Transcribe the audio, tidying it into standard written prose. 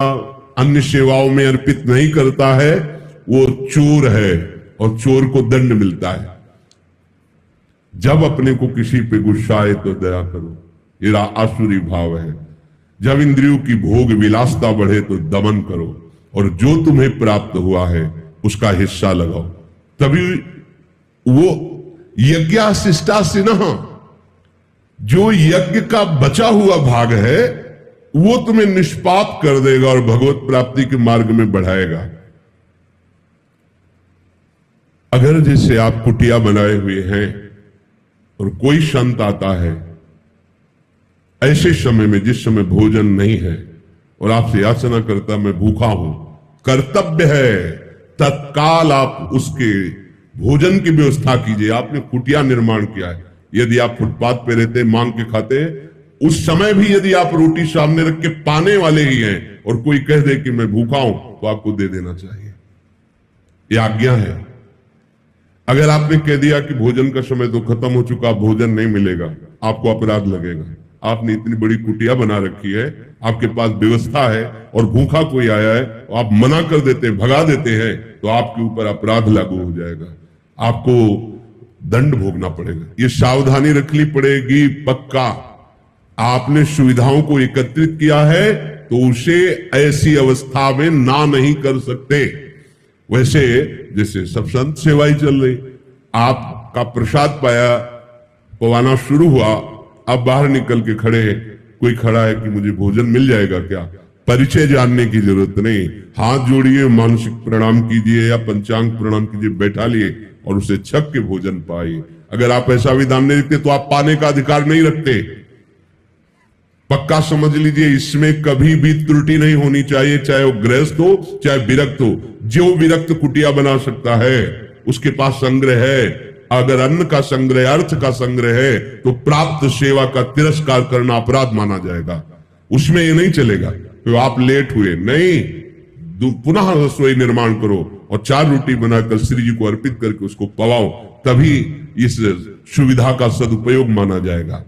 अन्य सेवाओं में अर्पित नहीं करता है वो चोर है और चोर को दंड मिलता है। जब अपने को किसी पे गुस्सा आए तो दया करो, ये आसुरी भाव है। जब इंद्रियों की भोग विलासता बढ़े तो दमन करो और जो तुम्हें प्राप्त हुआ है उसका हिस्सा लगाओ। तभी वो यज्ञाशिष्टासिनः, जो यज्ञ का बचा हुआ भाग है वो तुम्हें निष्पाप कर देगा और भगवत प्राप्ति के मार्ग में बढ़ाएगा। अगर जैसे आप कुटिया बनाए हुए हैं और कोई संत आता है ऐसे समय में जिस समय भोजन नहीं है और आपसे याचना करता मैं भूखा हूं, कर्तव्य है तत्काल आप उसके भोजन की व्यवस्था कीजिए। आपने कुटिया निर्माण किया है, यदि आप फुटपाथ पे रहते मांग के खाते, उस समय भी यदि आप रोटी सामने रख के पाने वाले ही हैं और कोई कह दे कि मैं भूखा हूं तो आपको दे देना चाहिए, यह आज्ञा है। अगर आपने कह दिया कि भोजन का समय तो खत्म हो चुका, भोजन नहीं मिलेगा, आपको अपराध लगेगा। आपने इतनी बड़ी कुटिया बना रखी है, आपके पास व्यवस्था है और भूखा कोई आया है तो आप मना कर देते हैं, भगा देते हैं, तो आपके ऊपर अपराध लागू हो जाएगा, आपको दंड भोगना पड़ेगा। ये सावधानी रखनी पड़ेगी पक्का। आपने सुविधाओं को एकत्रित किया है तो उसे ऐसी अवस्था में ना नहीं कर सकते। वैसे जैसे सब संत सेवाई चल रही, आपका प्रसाद पाया, पवाना शुरू हुआ, अब बाहर निकल के खड़े हैं, कोई खड़ा है कि मुझे भोजन मिल जाएगा क्या, परिचय जानने की जरूरत नहीं, हाथ जोड़िए, मानसिक प्रणाम कीजिए या पंचांग प्रणाम कीजिए, बैठा लिए और उसे छक के भोजन पाइए। अगर आप ऐसा विधान नहीं रखते तो आप पाने का अधिकार नहीं रखते। पक्का समझ लीजिए, इसमें कभी भी त्रुटि नहीं होनी चाहिए, चाहे वो गृहस्थ हो चाहे विरक्त हो। जो विरक्त कुटिया बना सकता है उसके पास संग्रह है। अगर अन्न का संग्रह, अर्थ का संग्रह है तो प्राप्त सेवा का तिरस्कार करना अपराध माना जाएगा। उसमें ये नहीं चलेगा तो आप लेट हुए, नहीं, पुनः रसोई निर्माण करो और 4 रोटी बनाकर श्री जी को अर्पित करके उसको पवाओ, तभी इस सुविधा का सदुपयोग माना जाएगा।